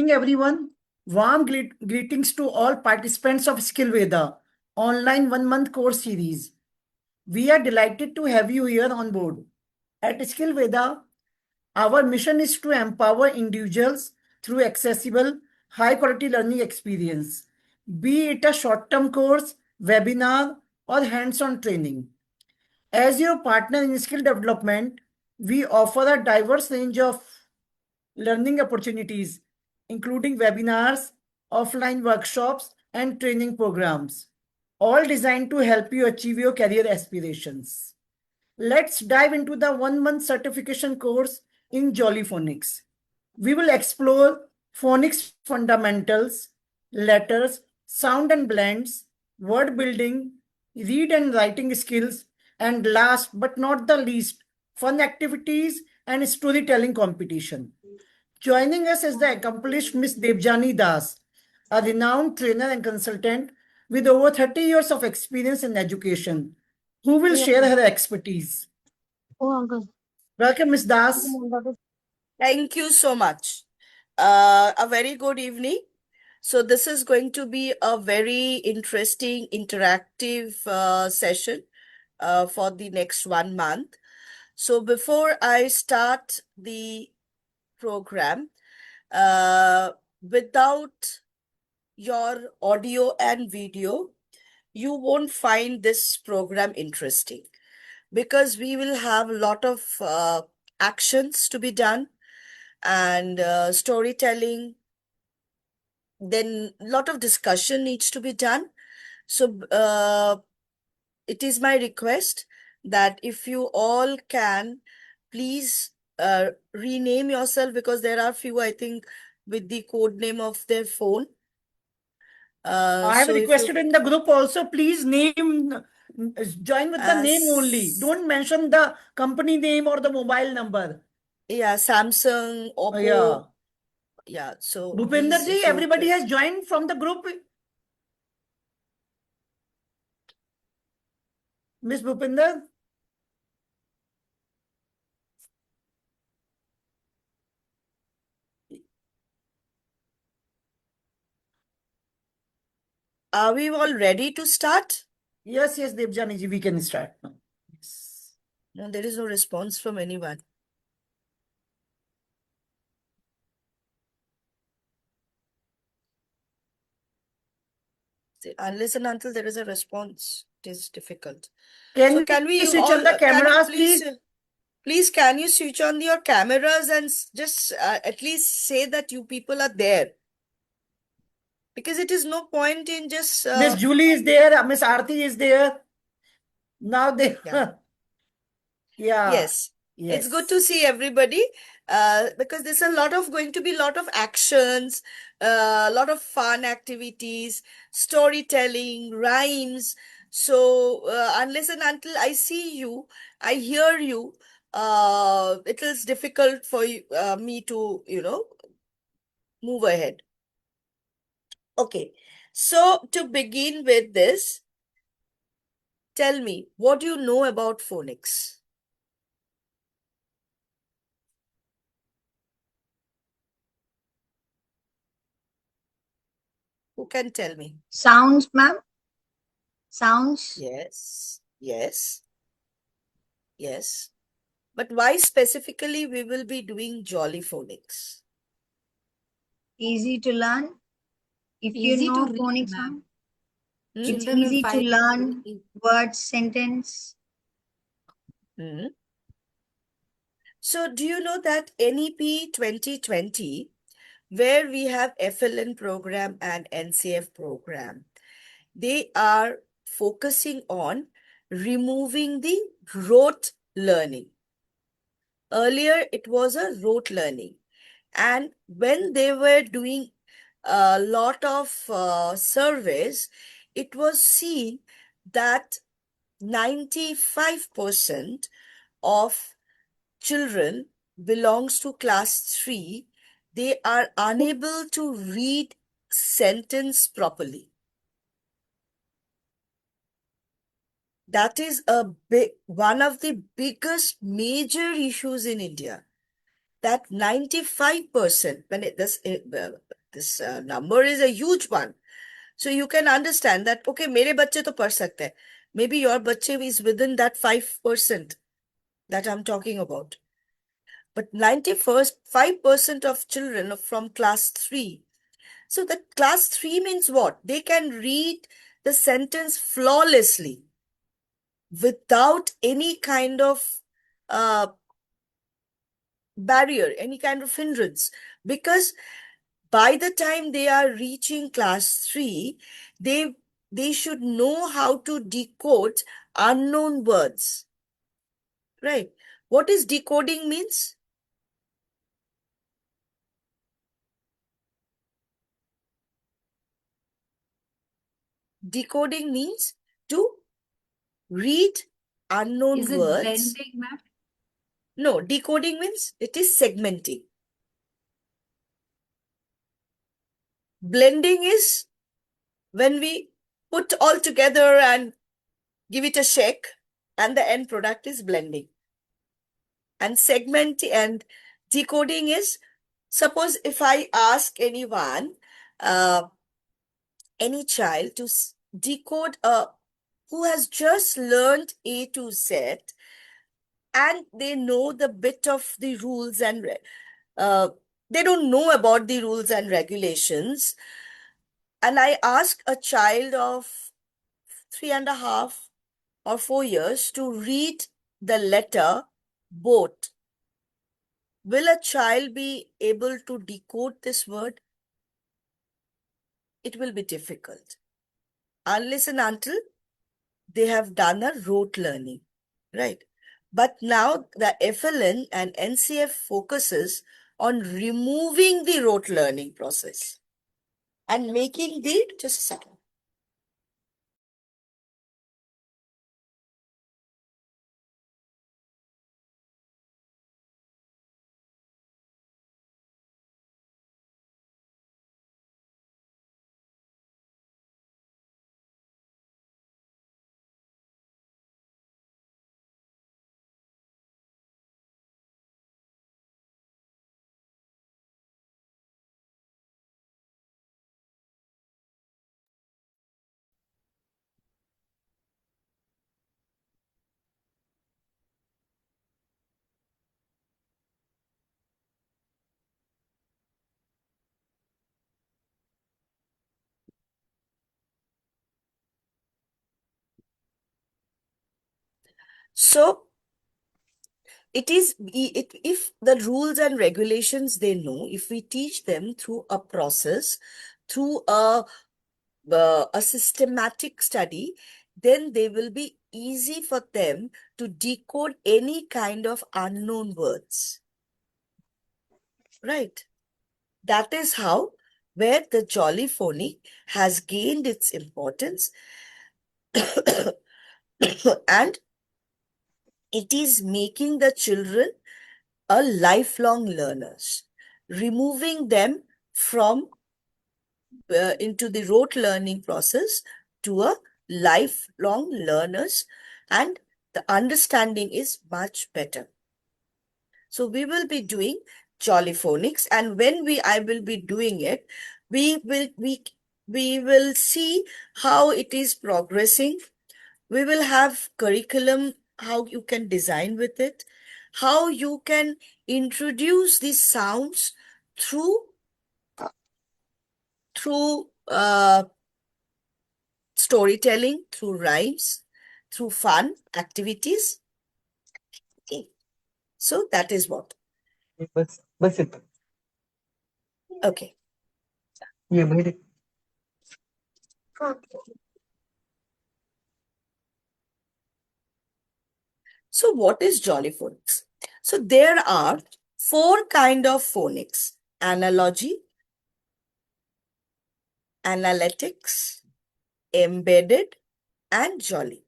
evening, everyone. Warm greetings to all participants of Skill Veda online 1 month course series. We are delighted to have you here on board. At Skill Veda, our mission is to empower individuals through accessible, high quality learning experience, be it a short term course, webinar, or hands on training. As your partner in skill development, we offer a diverse range of learning opportunities, including webinars, offline workshops, and training programs, all designed to help you achieve your career aspirations. Let's dive into the 1 month certification course in Jolly Phonics. We will explore phonics fundamentals, letters, sound and blends, word building, read and writing skills, and last but not the least, fun activities and storytelling competition. Joining us is the accomplished Miss Debjani Das, a renowned trainer and consultant with over 30 years of experience in education, who will share her expertise. Welcome, Miss Das. Thank you so much. A very good evening. So this is going to be a very interesting, interactive session for the next 1 month. So before I start the program, without your audio and video, you won't find this program interesting because we will have a lot of actions to be done and storytelling. Then a lot of discussion needs to be done. So it is my request that if you all can, please rename yourself, because there are few, I think, with the code name of their phone. I have So if requested in the group also, please join with the name only. As Don't mention the company name or the mobile number. yeah, Samsung, Oppo. Yeah. Yeah, so Bhupinder these ji, few everybody has questions. joined from the group. Miss Bhupinder? Are we all ready to start? Yes, Debjani ji, we can start now. Yes. No, there is no response from anyone. Unless and until there is a response, it is difficult. So can we switch all, on the can you cameras, please, can you switch on your cameras and just at least say that you people are there? Because it is no point in just... Miss Julie is there, Miss Aarti is there. Now they... Yeah. Yeah. Yes. It's good to see everybody because there's going to be a lot of actions, a lot of fun activities, storytelling, rhymes. So unless and until I see you, I hear you, it is difficult for you, me to, move ahead. Okay. So to begin with this, tell me, what do you know about phonics? Who can tell me? Sounds, ma'am. Sounds. Yes, yes, yes. But why specifically we will be doing Jolly Phonics? Easy to learn. If Easy you know to read, phonics, ma'am. it's Children will easy to find learn words, sentence. Hmm. So do you know that NEP 2020, where we have FLN program and NCF program, they are focusing on removing the rote learning. Earlier, it was a rote learning. And when they were doing a lot of surveys, it was seen that 95% of children belongs to class 3. They are unable to read sentence properly. That is one of the biggest major issues in India. That 95%, this number is a huge one. So you can understand that, okay, मेरे बच्चे तो पढ़ सकते हैं. Maybe your बच्चे is within that 5% that I'm talking about. But 5% of children from class 3. So that class 3 means what? They can read the sentence flawlessly without any kind of barrier, any kind of hindrance. Because by the time they are reaching class 3, they should know how to decode unknown words. Right? What is decoding means? Decoding means to read unknown Is it words. blending, ma'am? No, decoding means it is segmenting. Blending is when we put all together and give it a shake, and the end product is blending. And segment and decoding is, suppose if I ask anyone, any child to decode who has just learned A to Z, and they know the bit of the rules and they don't know about the rules and regulations. And I ask a child of 3.5 or 4 years to read the letter boat. Will a child be able to decode this word? It will be difficult. Unless and until they have done a rote learning, right? But now the FLN and NCF focuses on removing the rote learning process and making the, just a second. So it is, if the rules and regulations they know, if we teach them through a process, through a systematic study, then they will be easy for them to decode any kind of unknown words. Right? That is how, where the Jolly Phonic has gained its importance. And it is making the children a lifelong learners, removing them from into the rote learning process to a lifelong learners, and the understanding is much better. So we will be doing Jolly Phonics, and when I will be doing it, we will see how it is progressing. We will have curriculum, how you can design with it, how you can introduce these sounds through storytelling, through rhymes, through fun activities. Okay. So that is what. बस इतना Okay. ये मेरे So what is Jolly Phonics? So there are 4 kind of phonics: analogy, analytics, embedded, and jolly.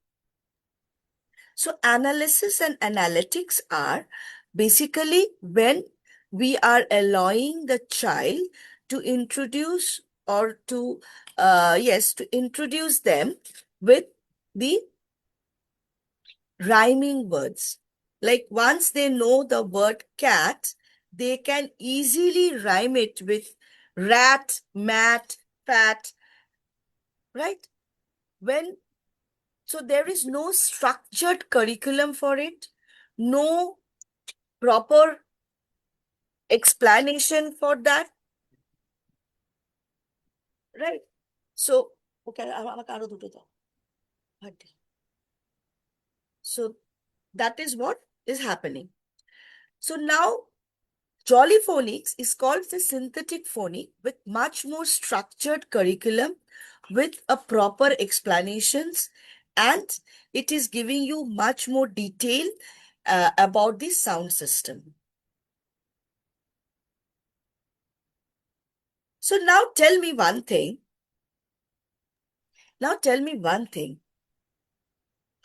So analysis and analytics are basically when we are allowing the child to introduce or to, to introduce them with the rhyming words. Like once they know the word cat, they can easily rhyme it with rat, mat, fat, right? So there is no structured curriculum for it, no proper explanation for that, right? So, okay, আমাকে আরো দুটো দাও। Bhatti. So that is what is happening. So now Jolly Phonics is called the synthetic phonic with much more structured curriculum with a proper explanations, and it is giving you much more detail about the sound system. So now tell me one thing. Now tell me one thing.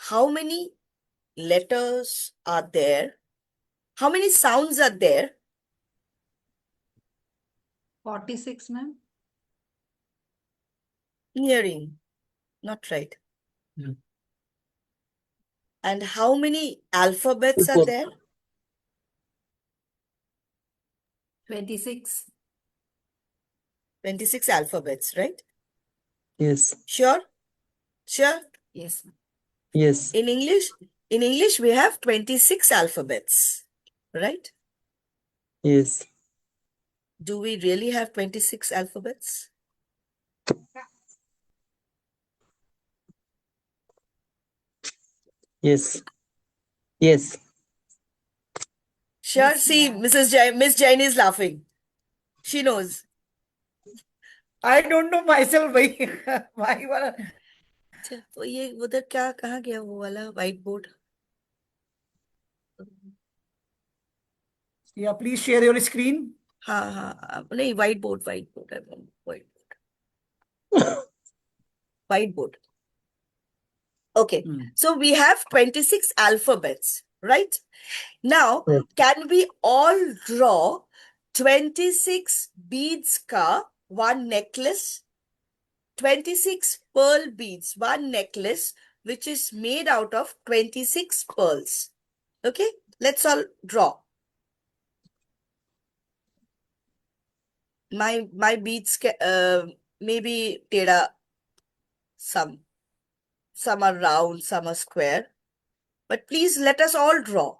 How many letters are there? How many sounds are there? 46, ma'am. Nearing, not right. Hmm. And how many alphabets are there? 26. 26 alphabets, right? Yes. Sure? Sure? Yes, ma'am. Yes. In English, we have 26 alphabets, right? Yes. Do we really have 26 alphabets? Yes. Yes. Sure. Yes, See, ma'am. Miss Jain is laughing. She knows. I don't know myself. Why? अच्छा, तो ये उधर क्या कहाँ गया वो वाला white board? Yeah, please share your screen. हाँ हाँ नहीं white board I want white board. Okay, Hmm. so we have 26 alphabets, right? Now, Yes. can we all draw 26 beads ka one necklace? 26 pearl beads, one necklace, which is made out of 26 pearls. Okay, let's all draw. My beads maybe tera some are round, some are square. But please let us all draw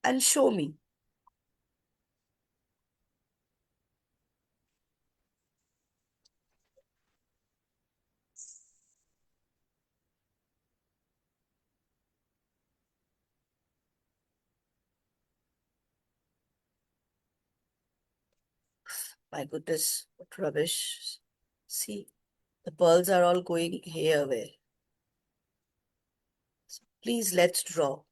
and show me. My goodness, what rubbish. See, the pearls are all going hayway. Please, let's draw.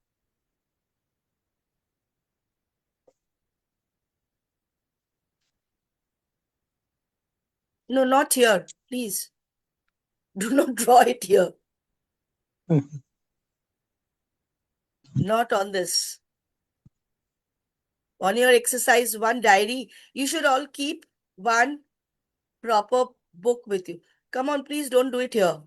No, not here. Please. Do not draw it here. Mhm. Not on this. On your exercise one diary, you should all keep one proper book with you. Come on, please don't do it here.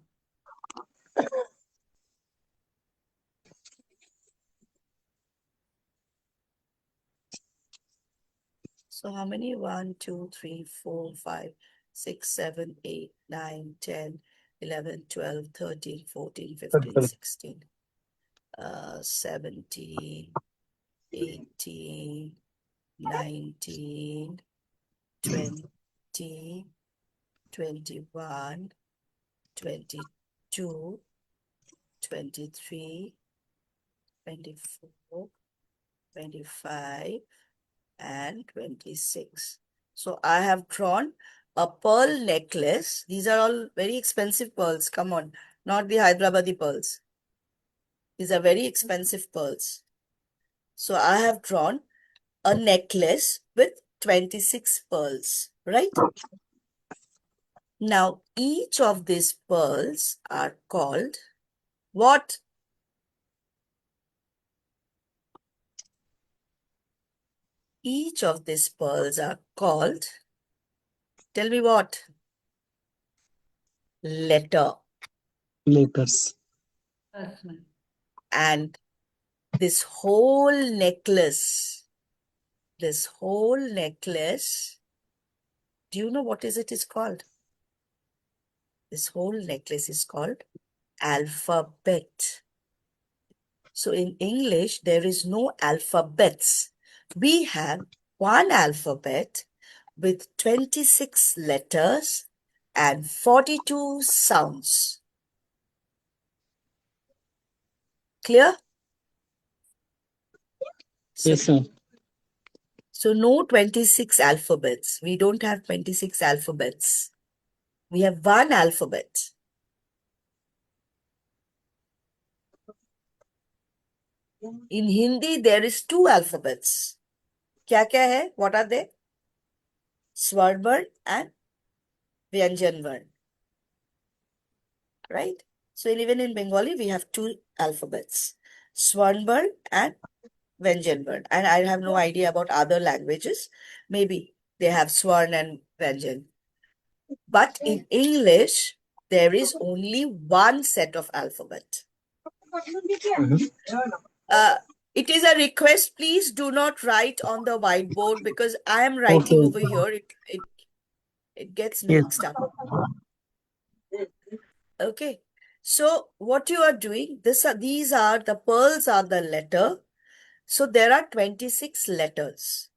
So how many? 1, 2, 3, 4, 5, 6, 7, 8, 9, 10, 11, 12, 13, 14, 15, Okay. 16, 17, 18, 19, 20, 21, 22, 23, 24, 25, and 26. So I have drawn a pearl necklace. These are all very expensive pearls. Come on, not the Hyderabadi pearls. These are very expensive pearls. So I have drawn a necklace with 26 pearls, right? Now, each of these pearls are called what? Each of these pearls are called, tell me what? Letter. Letters. Yes, ma'am. And this whole necklace Do you know what it is called? This whole necklace is called alphabet. So in English, there is no alphabets. We have one alphabet with 26 letters and 42 sounds. Clear? So, Yes, ma'am. so no 26 alphabets. We don't have 26 alphabets. We have one alphabet. In Hindi, there is two alphabets. क्या है? What are they? Swarnam and Vyanjan Varn. Right? So even in Bengali, we have two alphabets. Swarnam and Vyanjan Varn. And I have no idea about other languages. Maybe they have Swarn and Vyanjan. But in English, there is only one set of alphabet. It is a request, please do not write on the whiteboard because I am writing Okay. over here. It gets Yes. mixed up. Okay. So what you are doing, these are the pearls are the letter. So there are 26 letters.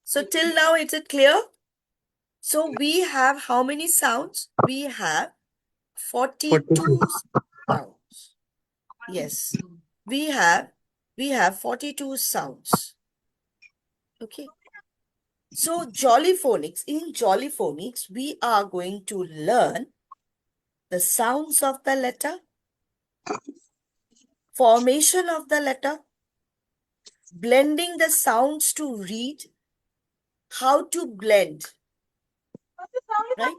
So till now, is it clear? So we have how many sounds? We have 42 sounds. Yes. We have 42 sounds. Okay. So Jollyphonics, in Jollyphonics, we are going to learn the sounds of the letter, formation of the letter, blending the sounds to read, how to blend, right?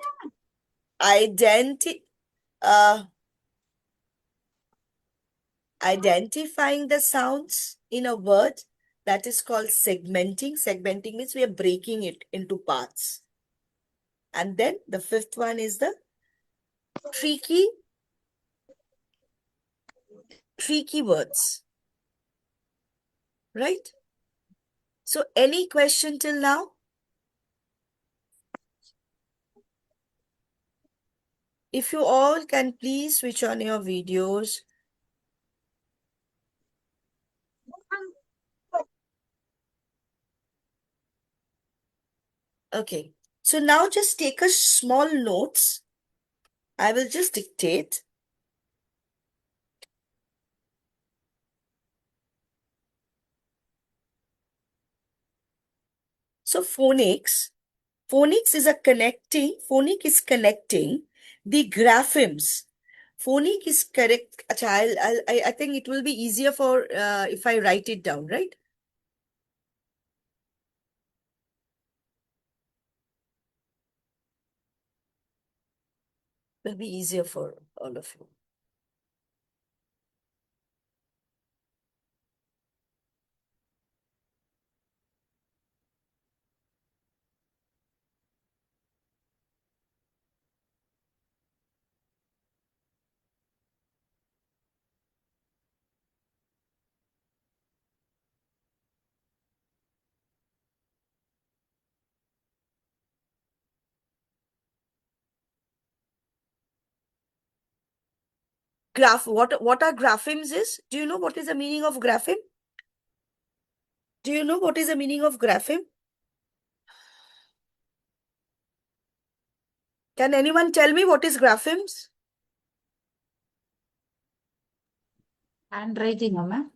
Identifying the sounds in a word, that is called segmenting. Segmenting means we are breaking it into parts. And then the fifth one is the tricky words, right? So any question till now? If you all can please switch on your videos. Okay. So now just take a small notes. I will just dictate. So phonics phonic is connecting the graphemes. Phonic is correct. Acha, I think it will be easier for if I write it down, right? Will be easier for all of you. What are graphemes is? Do you know what is the meaning of grapheme? Do you know what is the meaning of grapheme? Can anyone tell me what is graphemes? Handwriting, ma'am.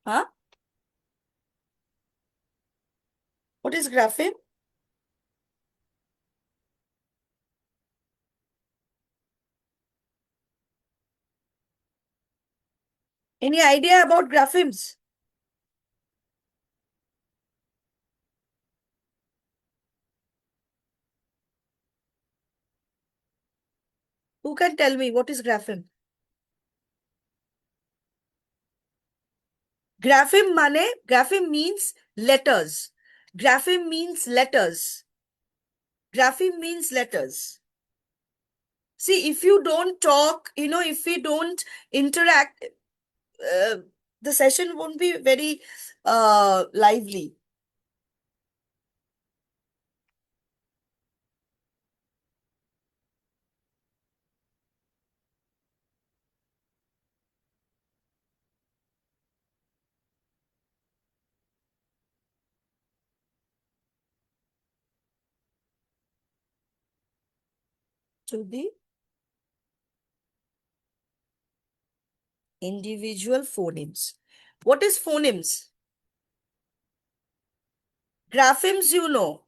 Huh? What is grapheme? Any idea about graphemes? Who can tell me what is grapheme? Grapheme means letters. Grapheme means letters. Grapheme means letters. See, if you don't talk, if we don't interact, the session won't be very lively. to the individual phonemes. What is phonemes? Graphemes, you know.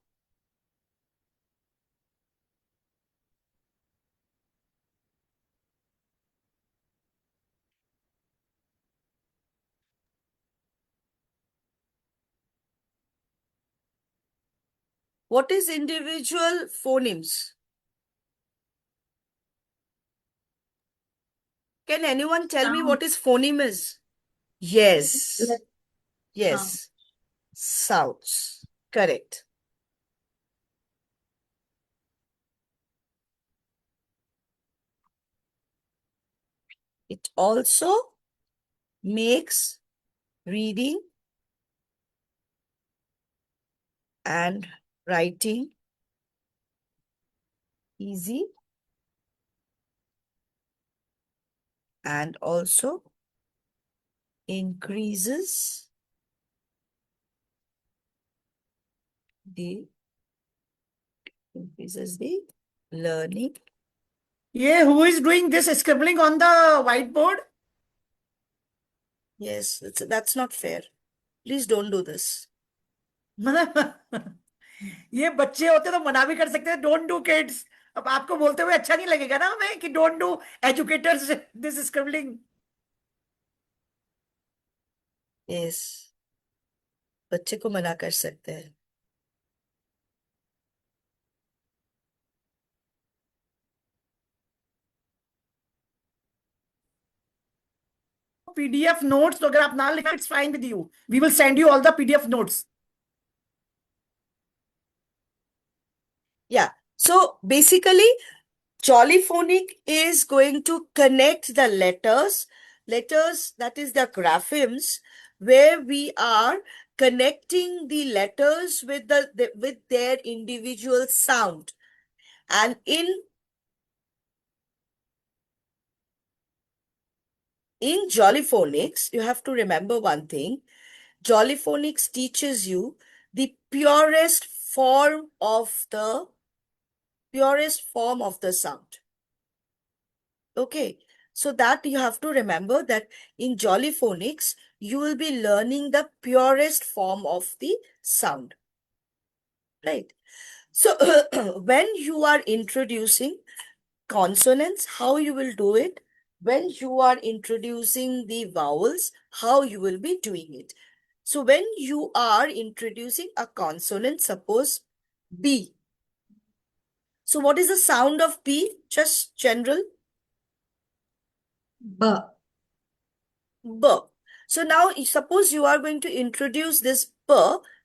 What is individual phonemes? Can anyone tell me what is phoneme is? Yes. Yes. Sounds. Correct. It also makes reading and writing easy and also increases the learning. Yeah, who is doing this scribbling on the whiteboard? Yes, that's not fair. Please don't do this. मतलब ये बच्चे होते तो मना भी कर सकते हैं, डोंट डू किड्स। अब आपको बोलते हुए अच्छा नहीं लगेगा ना हमें कि don't do educators this scribbling. Yes, बच्चे को मना कर सकते हैं। पीडीएफ नोट्स तो अगर आप ना लिखें, it's fine with you, we will send you all the PDF notes. Yeah, so basically Jollyphonic is going to connect the letters, that is the graphemes, where we are connecting the letters with with their individual sound. And in Jollyphonics, you have to remember one thing. Jollyphonics teaches you the purest form of the sound. Okay, so that you have to remember that in Jollyphonics, you will be learning the purest form of the sound. Right? So when you are introducing consonants, how you will do it? When you are introducing the vowels, how you will be doing it? So when you are introducing a consonant, suppose B. So what is the sound of B? Just general. B. B. So now suppose you are going to introduce this B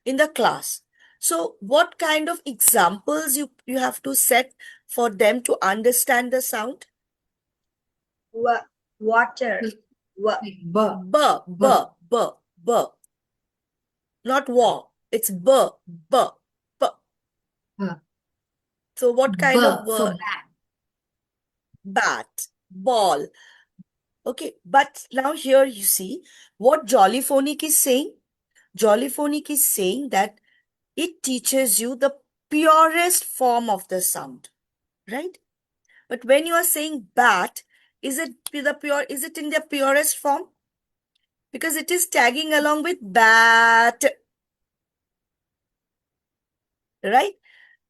in the class. So what kind of examples you have to set for them to understand the sound? Water. Like B. B, B, B, B. Not wa. It's B, B, B. B. So what kind B of for word? bat. Bat, ball. Okay, but now here you see what Jollyphonic is saying. Jollyphonic is saying that it teaches you the purest form of the sound, right? But when you are saying bat, is it in the purest form? Because it is tagging along with bat, right?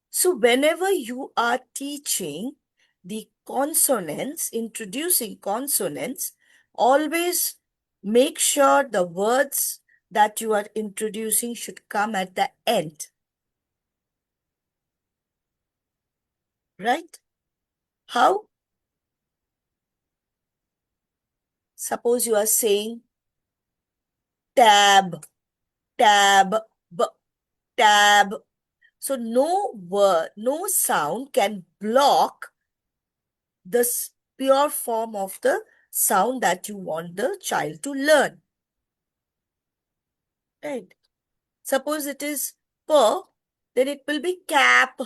So whenever you are teaching the consonants, introducing consonants, always make sure the words that you are introducing should come at the end. Right? How? Suppose you are saying tab, tab, tab. So no word, no sound can block this pure form of the sound that you want the child to learn. Right? Suppose it is p, then it will be cap, p,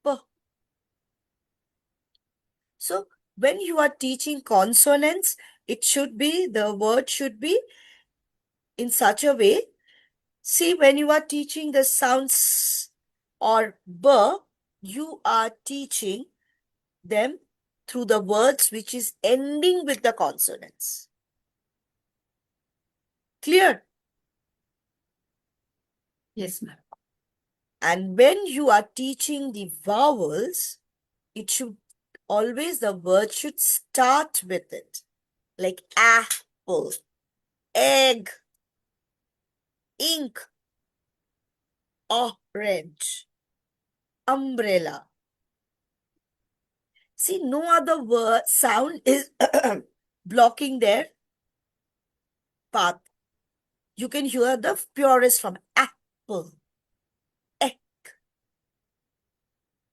p. So when you are teaching consonants, the word should be in such a way. See, when you are teaching the sounds, or b, you are teaching them through the words which is ending with the consonants. Clear? Yes, ma'am. And when you are teaching the vowels, it should always, the word should start with it. Like apple, egg, ink, orange, umbrella. See, no other word sound is blocking their path. You can hear the purest from apple, egg,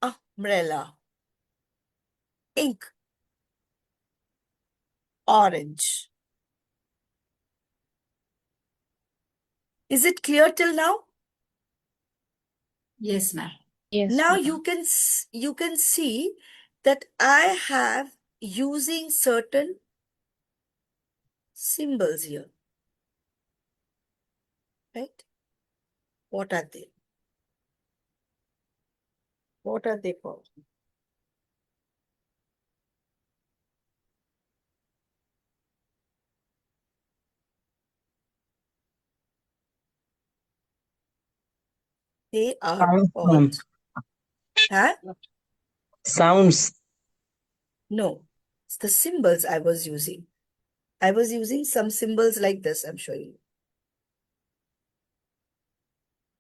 umbrella, ink, orange. Is it clear till now? Yes, ma'am. Yes, Now ma'am. you can see that I have using certain symbols here. Right? What are they? What are they called? They are Sounds, called, huh? Sounds. No, it's the symbols I was using. I was using some symbols like this, I'm showing you.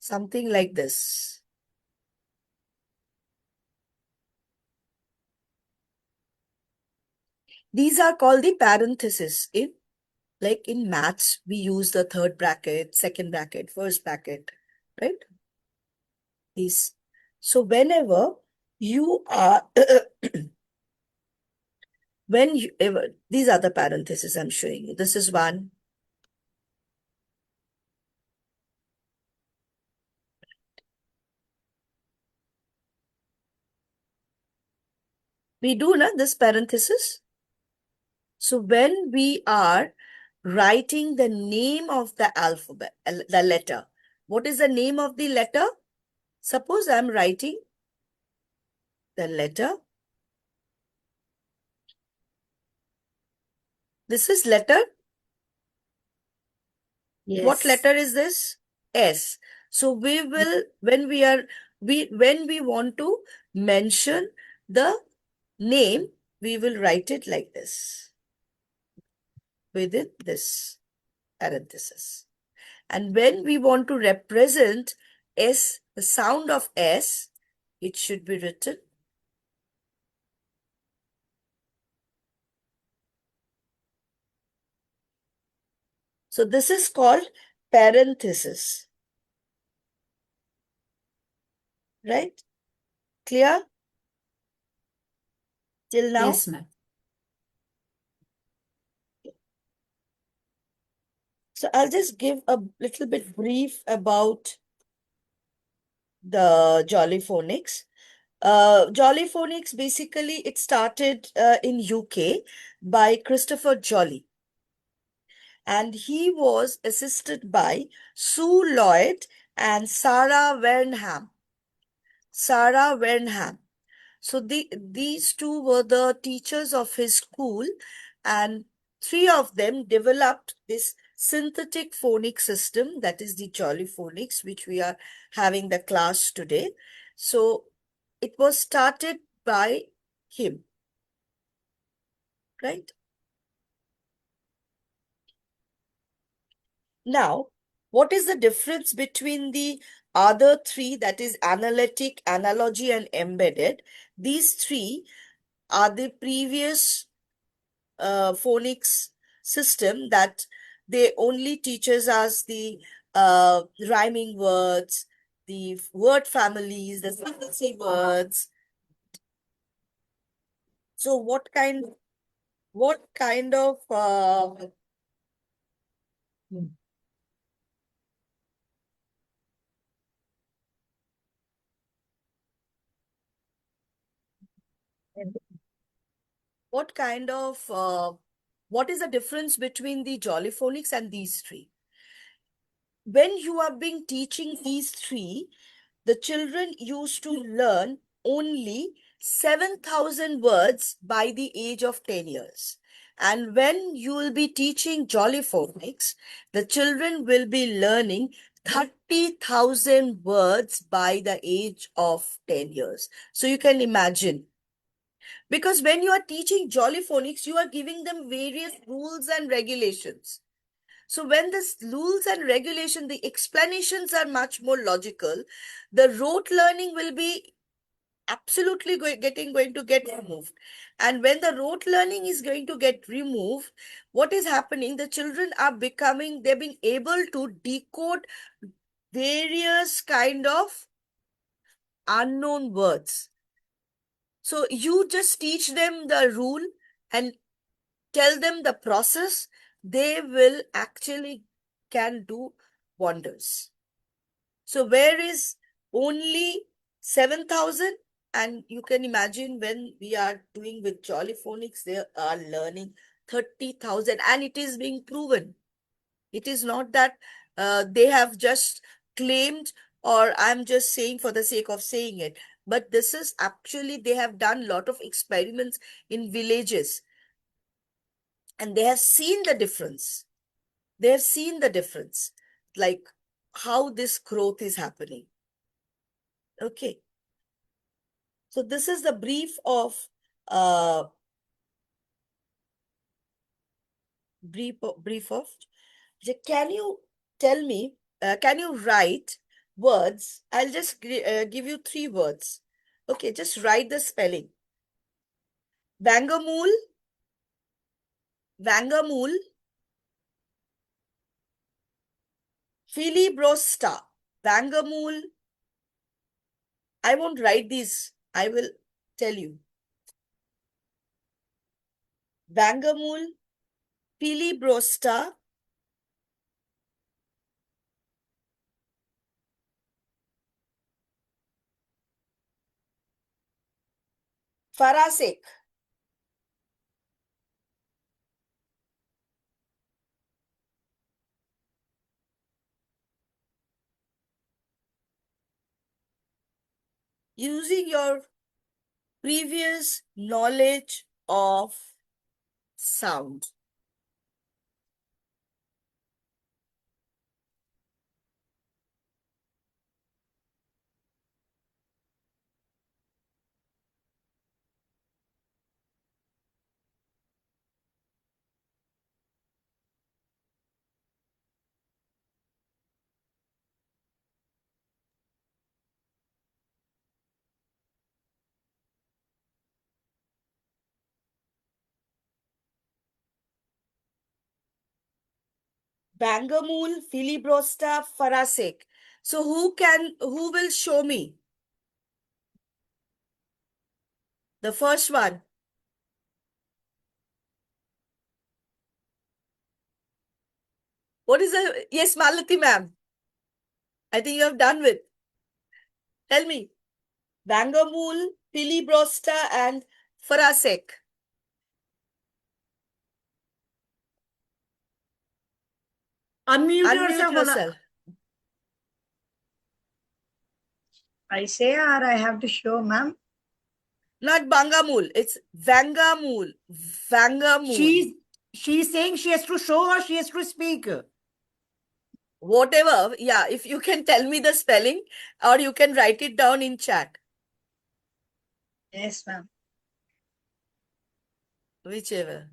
Something like this. These are called the parentheses. Like in maths, we use the third bracket, second bracket, first bracket, right? These. So whenever you are, these are the parentheses I'm showing you. This is one. We do this parenthesis. So when we are writing the name of the alphabet, the letter, what is the name of the letter? Suppose I'm writing the letter. This is letter. Yes. What letter is this? S. So we will, when we want to mention the name, we will write it like this, within this parenthesis. And when we want to represent S, the sound of S, it should be written so this is called parenthesis. Right? Clear? Till now? Yes, ma'am. So I'll just give a little bit brief about the Jolly Phonics. Jolly Phonics, basically, it started in UK by Christopher Jolly. And he was assisted by Sue Lloyd and Sarah Wernham. Sarah Wernham. So these two were the teachers of his school, and three of them developed this synthetic phonic system, that is the Jolly Phonics, which we are having the class today. So it was started by him, right? Now, what is the difference between the other three, that is analytic, analogy, and embedded? These three are the previous phonics system that they only teaches us the rhyming words, the word families, the frequency words. So what kind of what is the difference between the Jolly Phonics and these three? When you are being teaching these three, the children used to learn only 7,000 words by the age of 10 years. And when you will be teaching Jolly Phonics, the children will be learning 30,000 words by the age of 10 years. So you can imagine. Because when you are teaching Jolly Phonics, you are giving them various rules and regulations. So when this rules and regulation, the explanations are much more logical, the rote learning will be absolutely going to get removed. And when the rote learning is going to get removed, what is happening? The children are becoming, they've been able to decode various kind of unknown words. So you just teach them the rule and tell them the process, they will actually can do wonders. So where is only 7,000? And you can imagine when we are doing with Jolly Phonics, they are learning 30,000 and it is being proven. It is not that they have just claimed or I'm just saying for the sake of saying it. But this is actually, they have done a lot of experiments in villages and they have seen the difference. They have seen the difference, like how this growth is happening. Okay. So this is the brief of can you tell me, can you write words? I'll just give you 3 words. Okay, just write the spelling. Vangamool, Vangamool, Filibrosta, Vangamool. I won't write these. I will tell you. Vangamool, Filibrosta, Farasek. Using your previous knowledge of sound. Bangamool, Filibrosta, Farasek. So who will show me? The first one. What is the, yes, Malati ma'am. I think you have done with. Tell me. Bangamool, Filibrosta and Farasek. Unmute Unmute yourself. yourself. I say or I have to show, ma'am? Not Bangamool. It's Vangamool. Vangamool. She's saying she has to show or she has to speak. Whatever. Yeah, if you can tell me the spelling or you can write it down in chat. Yes, ma'am. Whichever.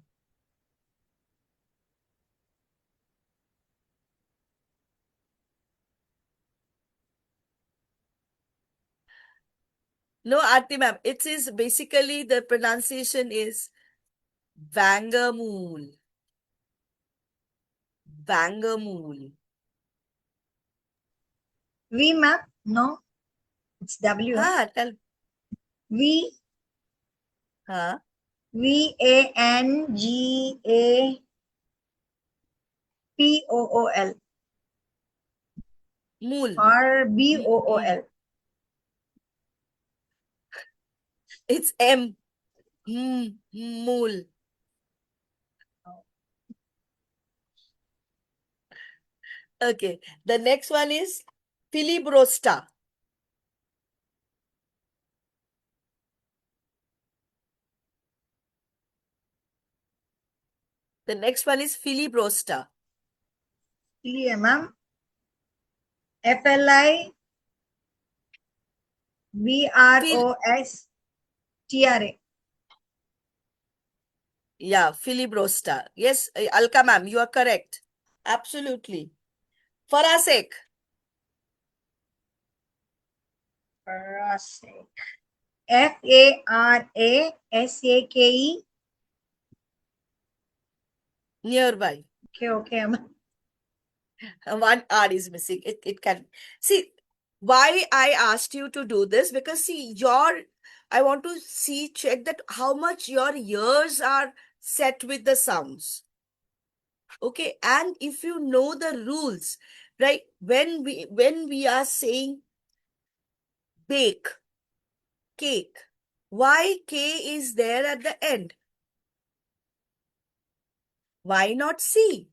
No, Aarti ma'am. It is basically the pronunciation is Vangamool. Vangamool. V, ma'am? No. It's W. Tell. V, Huh? Vangapool Mool. or Bool. It's M. Mool. Okay. The next one is Filibrosta. The next one is filibrosta. Fili, ma'am. FLIVROSTRA. Yeah, filibrosta. Yes, Alka ma'am, you are correct. Absolutely. Farasek. Farasek. FARASAKE. Nearby. Okay, ma'am. One R is missing. It can see why I asked you to do this, because see I want to check that how much your ears are set with the sounds. Okay, and if you know the rules, right? When we are saying bake, cake, why K is there at the end? Why not C?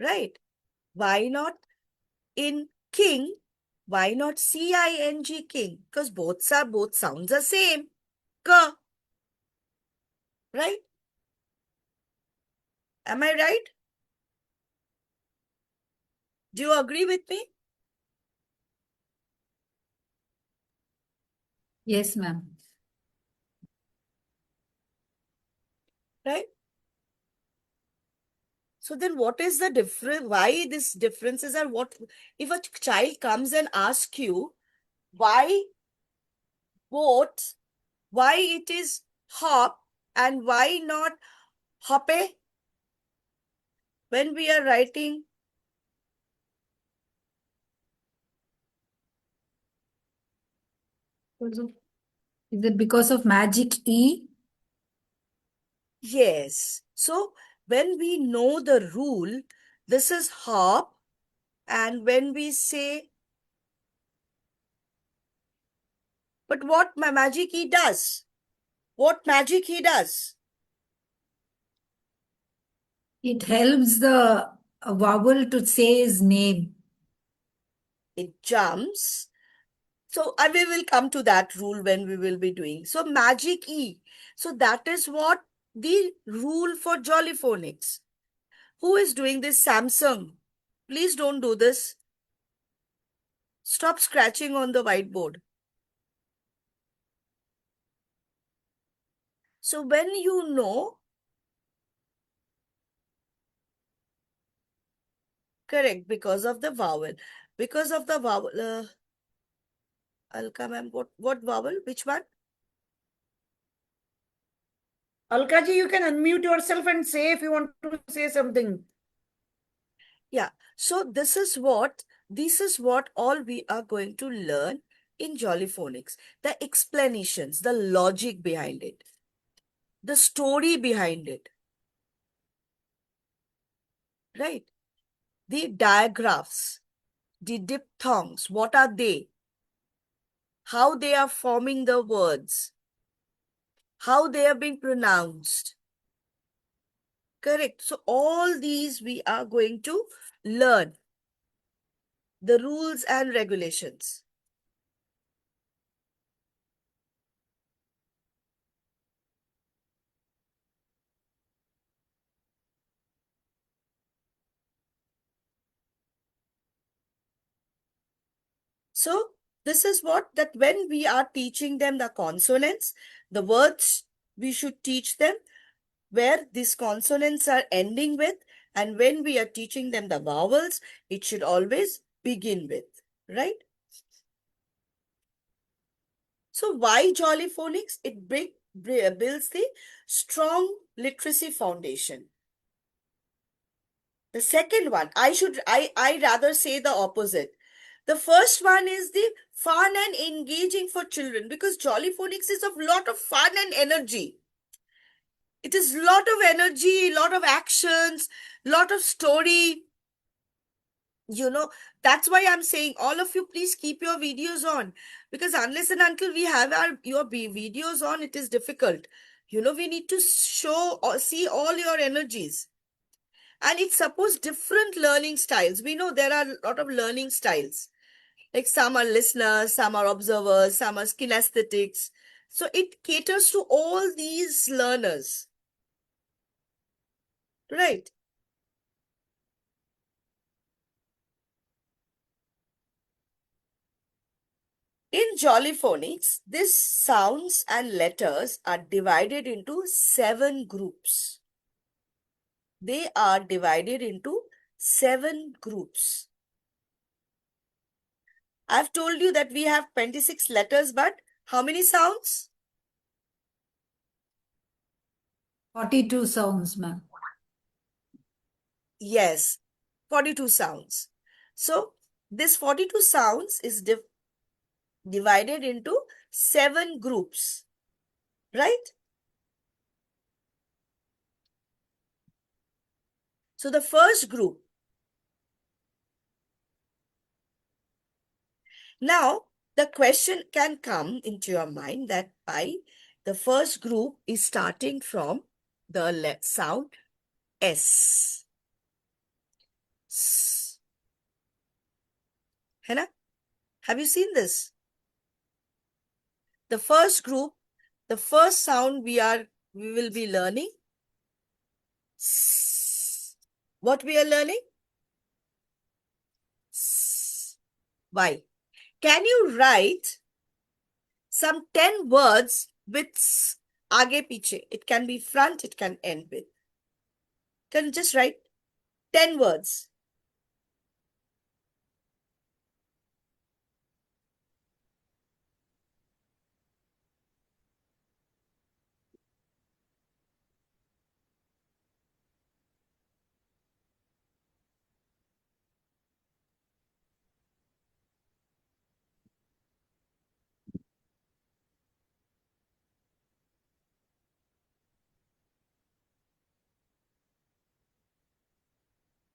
Right? Why not in king? Why not CING king? Because both sounds are same. K. Right? Am I right? Do you agree with me? Yes, ma'am. Right? So then what is the difference? Why this differences are what? If a child comes and asks you why both, why it is hop and why not hoppe? When we are writing, Is it because of magic E? yes. So when we know the rule, this is hop, and when we say, but what my magic he does? What magic he does? It helps the vowel to say his name. It jumps. So we will come to that rule when we will be doing. So magic E. So that is what the rule for Jollyphonics. Who is doing this? Samsung. Please don't do this. Stop scratching on the whiteboard. So when you know, correct, because of the vowel. Because of the vowel, Alka ma'am, what vowel? Which one? Alka ji, you can unmute yourself and say if you want to say something. Yeah. So this is what all we are going to learn in Jollyphonics. The explanations, the logic behind it, the story behind it. Right? The diagraphs, the diphthongs, what are they? How they are forming the words, how they are being pronounced. Correct. So all these we are going to learn. The rules and regulations. So this is what, that when we are teaching them the consonants, the words we should teach them where these consonants are ending with, and when we are teaching them the vowels, it should always begin with, right? So why Jollyphonics? It builds the strong literacy foundation. The second one, I rather say the opposite. The first one is the fun and engaging for children, because Jollyphonics is a lot of fun and energy. It is lot of energy, lot of actions, lot of story. That's why I'm saying all of you, please keep your videos on, because unless and until we have your videos on, it is difficult. We need to show or see all your energies. And it supports different learning styles. We know there are a lot of learning styles. Like some are listeners, some are observers, some are kinesthetics, So it caters to all these learners. Right. In Jolly Phonics, these sounds and letters are divided into 7 groups. They are divided into 7 groups. I've told you that we have 26 letters, but how many sounds? 42 sounds, ma'am. Yes, 42 sounds. So this 42 sounds is divided into 7 groups, right? So the first group. Now, the question can come into your mind that the first group is starting from the sound S. S. है ना? Have you seen this? The first group, the first sound we will be learning. S. What we are learning? S. Why? Can you write some 10 words with s, आगे पीछे? It can be front, it can end with. Can you just write 10 words?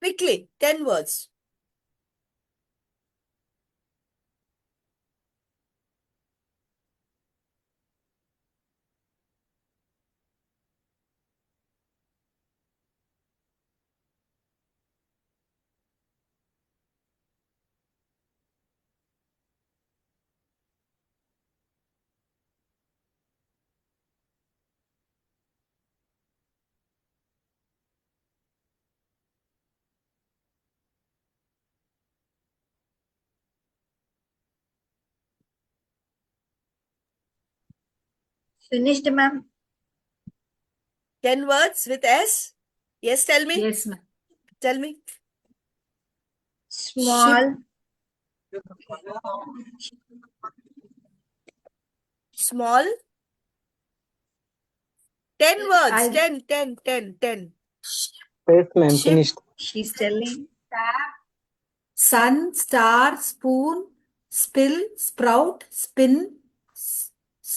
Quickly, 10 words. Finished, ma'am. 10 words with S? Yes, tell me. Yes, ma'am. Tell me. Small, Small. 10 words. I- 10, 10, 10, 10. Yes, ma'am. Ship, Finished. she's telling. sun, star, spoon, spill, sprout, spin,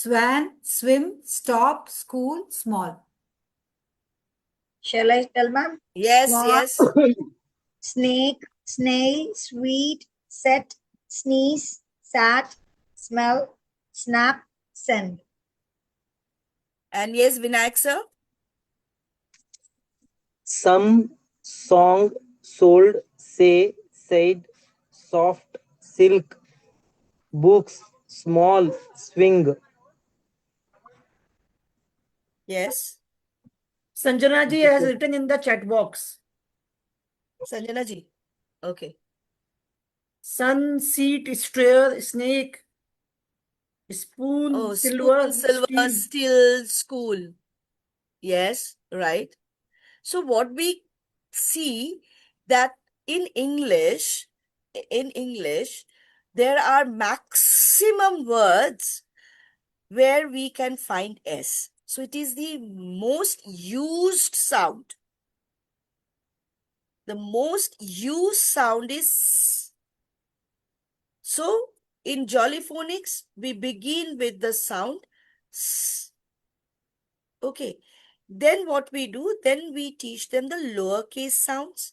swan, swim, stop, school, small. Shall I tell, ma'am? Yes, Small, yes. snake, snail, sweet, set, sneeze, sat, smell, snap, send. And yes, Vinayak sir. Some, song, sold, say, said, soft, silk, books, small, swing. Yes. Sanjana ji has written in the chat box. Sanjana ji. Okay. Sun, seat, strayer, snake, spoon, Oh, silver, spoon, silver, steel. still, school. Yes, right. So what we see that in English, there are maximum words where we can find S. So it is the most used sound. The most used sound is S. So in Jolly Phonics, we begin with the sound S. Okay. Then what we do, then we teach them the lowercase sounds.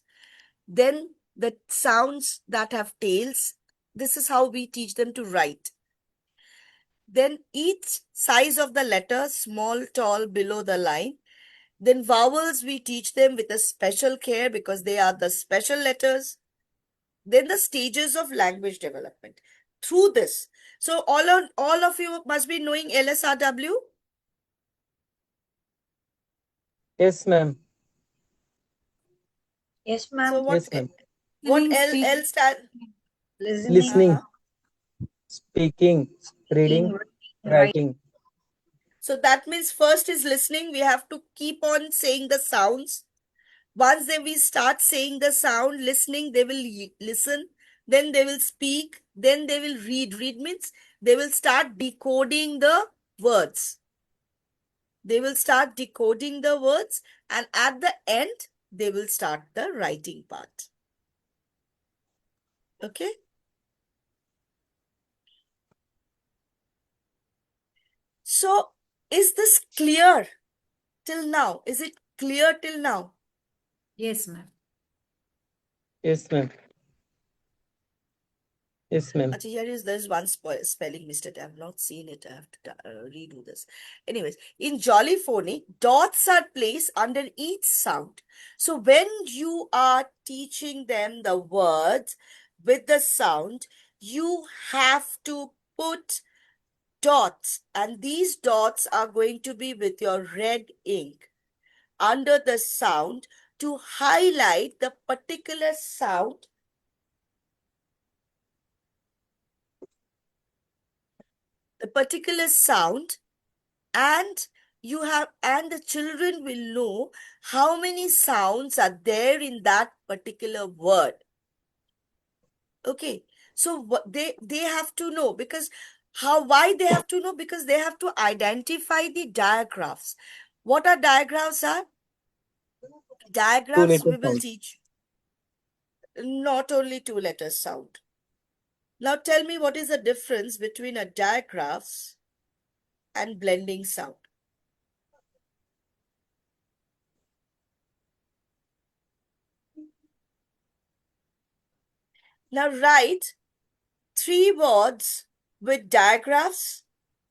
Then the sounds that have tails. This is how we teach them to write. Then each size of the letter, small, tall, below the line. Then vowels we teach them with a special care because they are the special letters. Then the stages of language development. Through this, So all of you must be knowing LSRW. Yes, ma'am. Yes, So ma'am. what Yes, ma'am. what Listening, L speaking. stand? Listening, Listening, Uh-huh. speaking, reading, writing. So that means first is listening. We have to keep on saying the sounds. Once we start saying the sound, listening, they will listen, then they will speak, then they will read. Read means they will start decoding the words. They will start decoding the words, and at the end, they will start the writing part. Okay? So, is this clear till now? Is it clear till now? Yes, ma'am. Yes, ma'am. Yes, ma'am. Actually, there's one spelling mistake. I have not seen it. I have to redo this. Anyways, in Jollyphonic, dots are placed under each sound. So when you are teaching them the words with the sound, you have to put dots, and these dots are going to be with your red ink under the sound to highlight the particular sound and the children will know how many sounds are there in that particular word. Okay, so what they have to know, because why they have to know, because they have to identify the diagraphs. What are diagrams? Diagrams we Two-letter will sound. teach not only two letters sound. Now tell me, what is the difference between a diagraphs and blending sound? Now write 3 words with diagraphs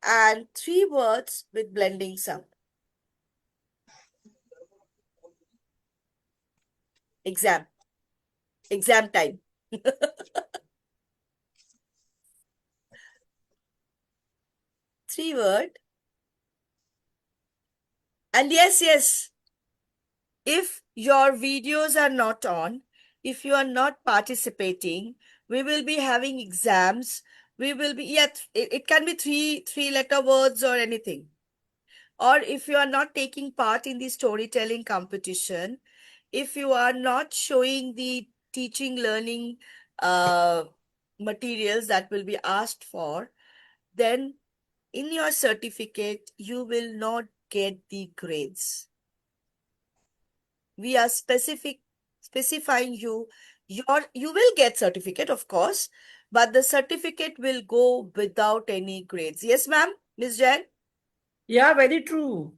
and 3 words with blending sound. Exam time. 3 word. And yes, if your videos are not on, if you are not participating, we will be having exams. We will be, it can be three letter words or anything. Or if you are not taking part in the storytelling competition, if you are not showing the teaching learning materials that will be asked for, then in your certificate, you will not get the grades. We are specifying you will get certificate, of course, but the certificate will go without any grades. Yes, ma'am, Miss Jen? Yeah, very true.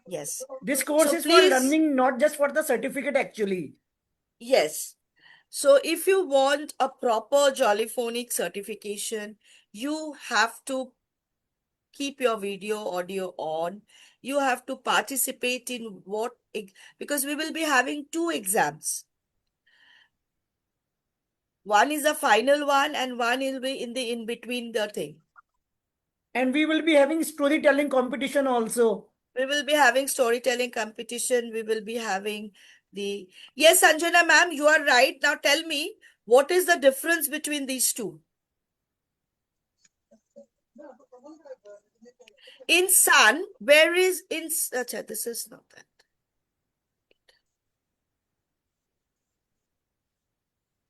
Yes. This course So is for please, learning, not just for the certificate, actually. yes. So if you want a proper Jollyphonic certification, you have to keep your video audio on. You have to participate in because we will be having 2 exams. One is the final one and one will be in between the thing. And we will be having storytelling competition also. We will be having storytelling competition. We will be having yes, Sanjana ma'am, you are right. Now tell me, what is the difference between these two? In sun, where is in, Acha, this is not that.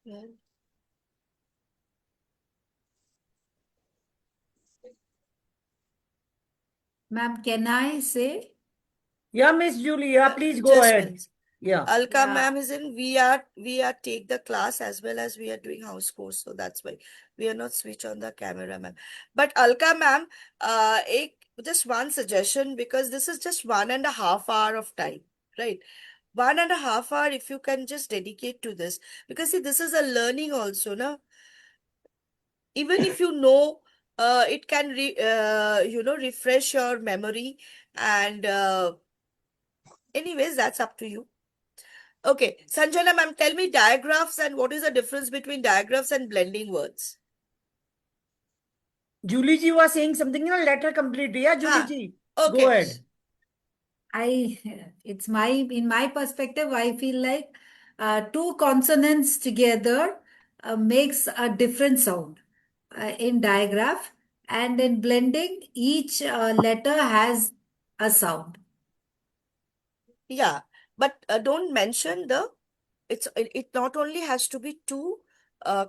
Well, Ma'am, can I say? Yeah, Miss Julia, please go just ahead. minutes. Yeah. Alka Yeah. ma'am is in, we are take the class as well as we are doing house course, so that's why we are not switch on the camera, ma'am. But Alka ma'am, just one suggestion, because this is just 1.5 hour of time, right? 1.5 hour, if you can just dedicate to this, because see, this is a learning also, na? Even if you know, it can refresh your memory, and anyways, that's up to you. Okay, Sanjana ma'am, tell me diagraphs and what is the difference between diagraphs and blending words? Julie ji was saying something, let her complete. Yeah, Julie Ah, ji, okay. go ahead. In my perspective, I feel like two consonants together makes a different sound in digraph, and in blending, each letter has a sound. Yeah, but don't mention it not only has to be two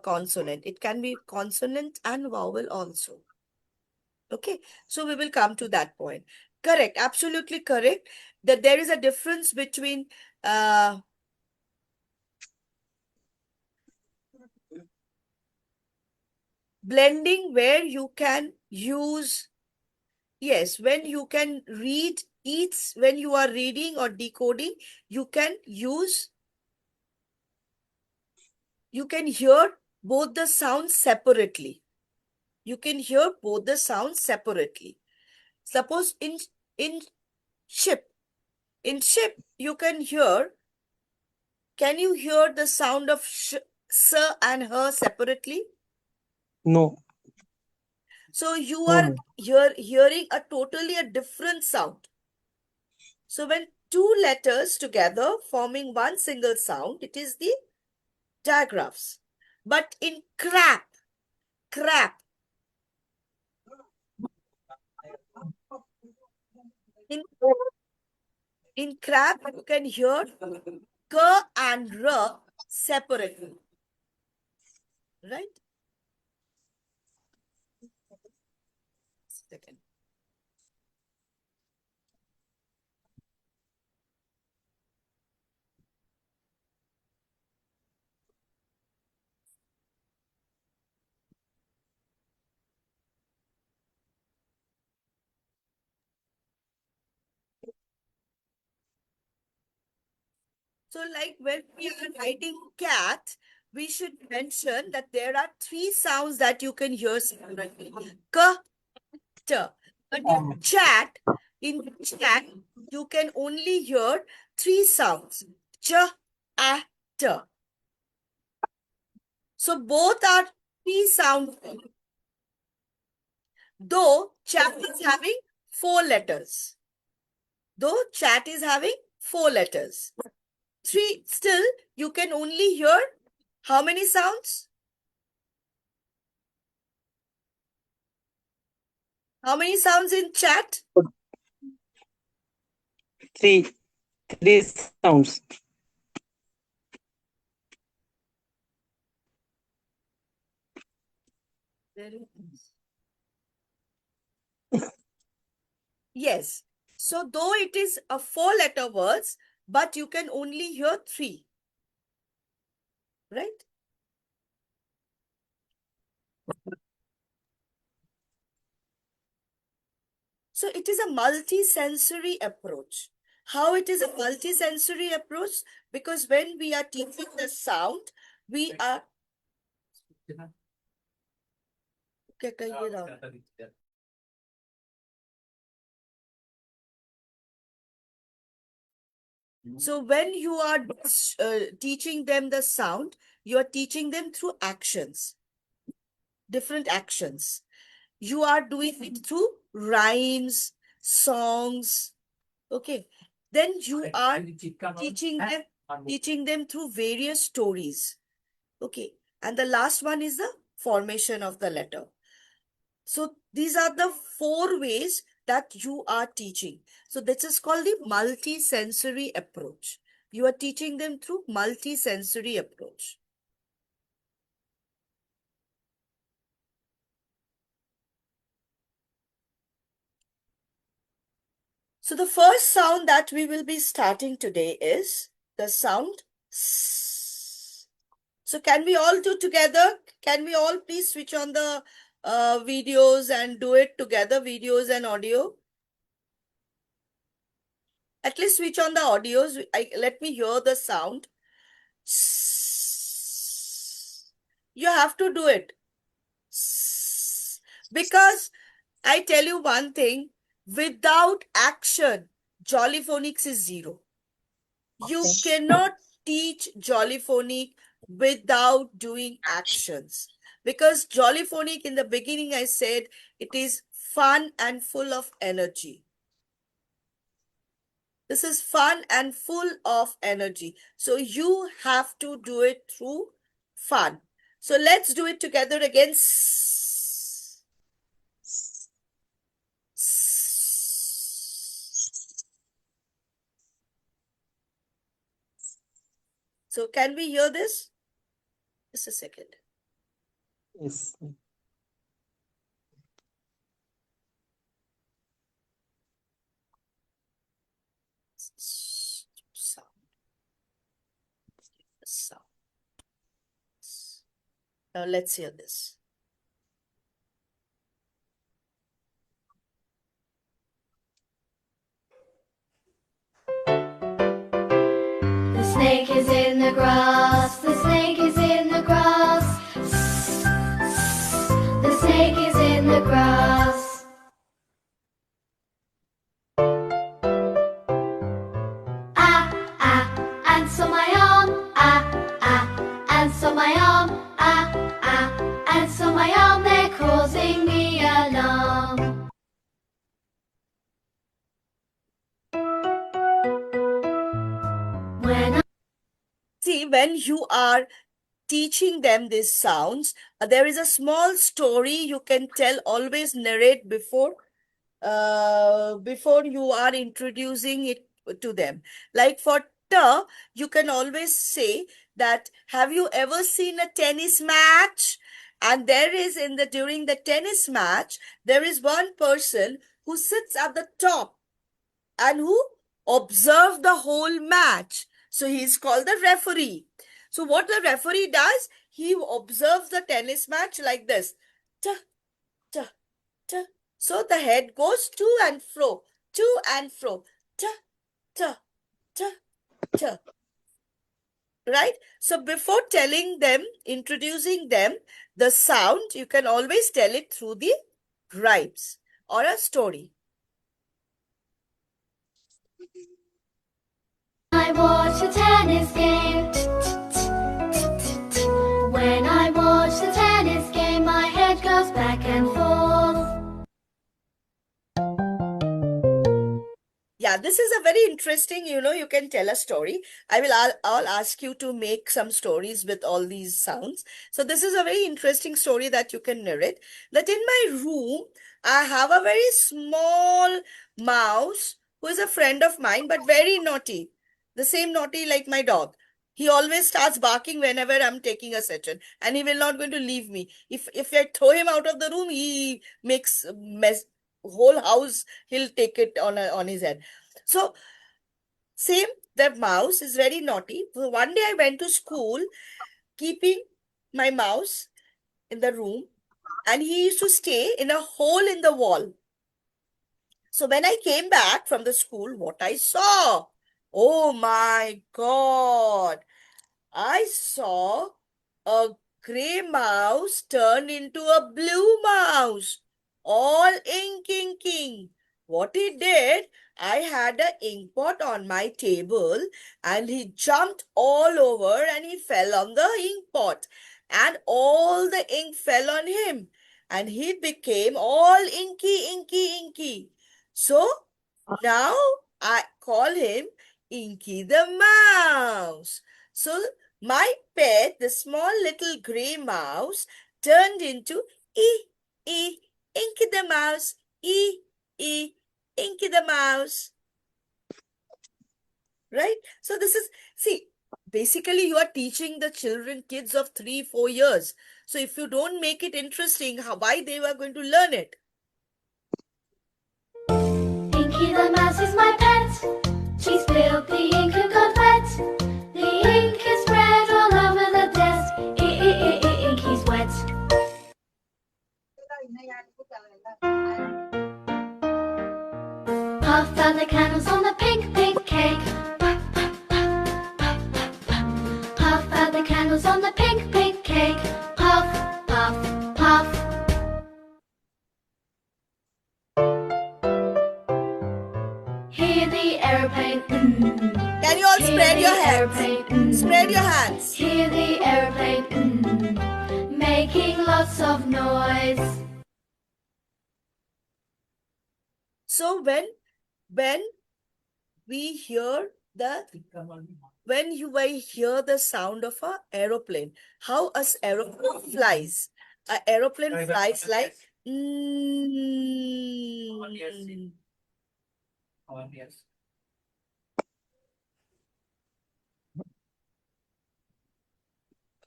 consonant, it can be consonant and vowel also. Okay, so we will come to that point. Correct, absolutely correct. That there is a difference between blending where you can use, yes, when you can read each, when you are reading or decoding, you can hear both the sounds separately. You can hear both the sounds separately. Suppose in ship, you can you hear the sound of sir and her separately? No. So you No, are ma'am. hearing a totally a different sound. So when two letters together forming one single sound, it is the digraphs. But in crap, in crap, you can hear k and r separately, right? Second. So like when we are writing cat, we should mention that there are three sounds that you can hear separately. K, t. But in chat, you can only hear three sounds. Ch, a, t. So both are three sounds. Though chat is having four letters. Three, still, you can only hear how many sounds? How many sounds in chat? Three sounds. Yes. So though it is a four-letter words, but you can only hear three. Right? So it is a multi-sensory approach. How it is a multi-sensory approach? Because when we are teaching the sound, we are... क्या कहिए Rao? So when you are teaching them the sound, you are teaching them through actions, different actions. You are doing it through rhymes, songs. Okay. Then you are teaching them through various stories. Okay. And the last one is the formation of the letter. So these are the four ways that you are teaching. So this is called the multi-sensory approach. You are teaching them through multi-sensory approach. So the first sound that we will be starting today is the sound S. So can we all do together? Can we all please switch on the videos and do it together, videos and audio? At least switch on the audios. Let me hear the sound. You have to do it. Because I tell you one thing, without action, Jollyphonics is zero. You cannot teach Jollyphonic without doing actions. Because Jollyphonic in the beginning I said it is fun and full of energy. This is fun and full of energy. So you have to do it through fun. So let's do it together again. So can we hear this? Just a second. Yes. Sound. Sound. Now let's hear this. The snake is in the grass, the snake is in the grass. The snake is in the grass. Ah, ah, ants on my arm. Ah, ah, ants on my arm. Ah, ah, ants on my arm, they're causing me alarm. When See, when you are teaching them these sounds, there is a small story you can tell, always narrate before you are introducing it to them. Like for T, you can always say that, have you ever seen a tennis match? And there is during the tennis match, there is one person who sits at the top and who observe the whole match. So he is called the referee. So what the referee does, he observes the tennis match like this. Ta, ta, ta. So the head goes to and fro, to and fro. Ta, ta, ta, ta. Right? So before telling them, introducing them, the sound, you can always tell it through the rhymes or a story. I watch a tennis game. When I watch the tennis game, my head goes back and forth. Yeah, this is a very interesting, you can tell a story. I'll ask you to make some stories with all these sounds. So this is a very interesting story that you can narrate. That in my room, I have a very small mouse who is a friend of mine, but very naughty. The same naughty like my dog. He always starts barking whenever I'm taking a session, and he will not going to leave me. If I throw him out of the room, he makes a mess. Whole house, he'll take it on his head. So same, the mouse is very naughty. So one day I went to school keeping my mouse in the room, and he used to stay in a hole in the wall. So when I came back from the school, what I saw? Oh my God. I saw a gray mouse turn into a blue mouse. All inking. What he did, I had an ink pot on my table and he jumped all over and he fell on the ink pot. And all the ink fell on him. And he became all inky. So now I call him Inky the Mouse. So my pet, the small little gray mouse, turned into Inky the Mouse, Inky the Mouse. Right? So this is, see, basically you are teaching the kids of 3-4 years. So if you don't make it interesting, why they are going to learn it? Inky the mouse is my pet. She spilled the ink and got wet. The ink is spread all over the desk. Inky's wet. Puff out the candles on the pink cake. Puff out the candles on the pink cake. Puff. Hear the aeroplane. Can you all Hear spread the your hands? aeroplane. Spread your hands. Hear the aeroplane. Making lots of noise. So when we hear the sound of a aeroplane, how a aeroplane flies? An aeroplane flies like mm.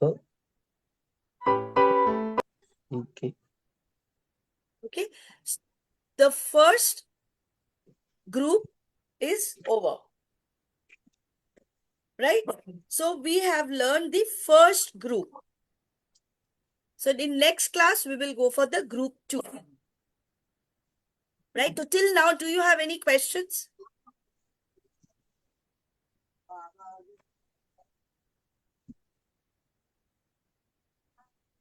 Oh, okay. Okay. The first group is over. Right? So we have learned the first group. So in next class, we will go for the group 2. Right? So till now, do you have any questions?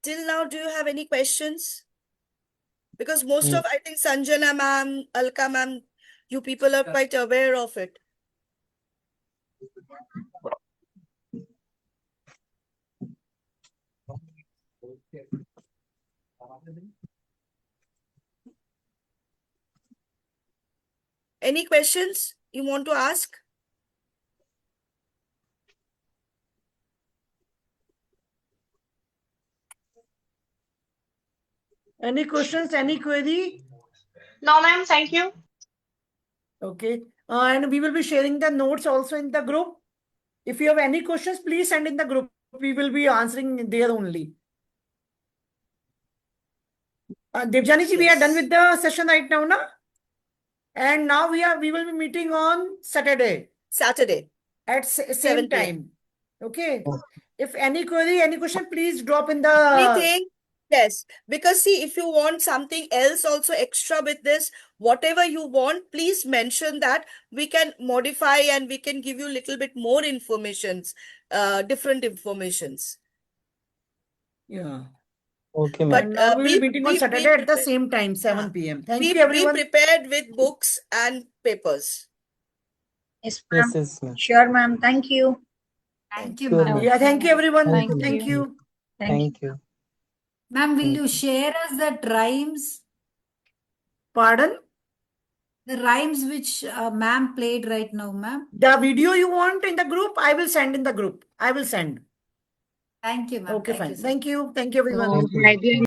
Till now, do you have any questions? Because most of, I think, Sanjana ma'am, Alka ma'am, you people are quite aware of it. Any questions you want to ask? Any questions, any query? No, ma'am, thank you. Okay. And we will be sharing the notes also in the group. If you have any questions, please send in the group. We will be answering there only. Devjani ji, we are done with the session right now, na? And now we will be meeting on Saturday Saturday. at 7 same PM. time. Okay. If any query, any question, please drop in the. Anything? Yes. Because see, if you want something else also extra with this, whatever you want, please mention that. We can modify and we can give you little bit more informations, different informations. Yeah. Okay, But ma'am. And now we will be meeting on Saturday at the prepared. same time, 7 Yeah. p.m. Thank Be you, everyone. prepared with books and papers. Yes, ma'am. Yes, ma'am. Sure, ma'am. Thank you. Thank you, Sure, ma'am. ma'am. Yeah, thank you, everyone. Thank you, Thank ma'am. you. Thank you. Thank you. Ma'am, will Thank you you. share us the rhymes? Pardon? The rhymes which ma'am played right now, ma'am. The video you want in the group, I will send in the group. I will send. Thank you, ma'am. Okay, Thank you, fine. sir. Thank you. Thank you, everyone. So, Thank you. my dear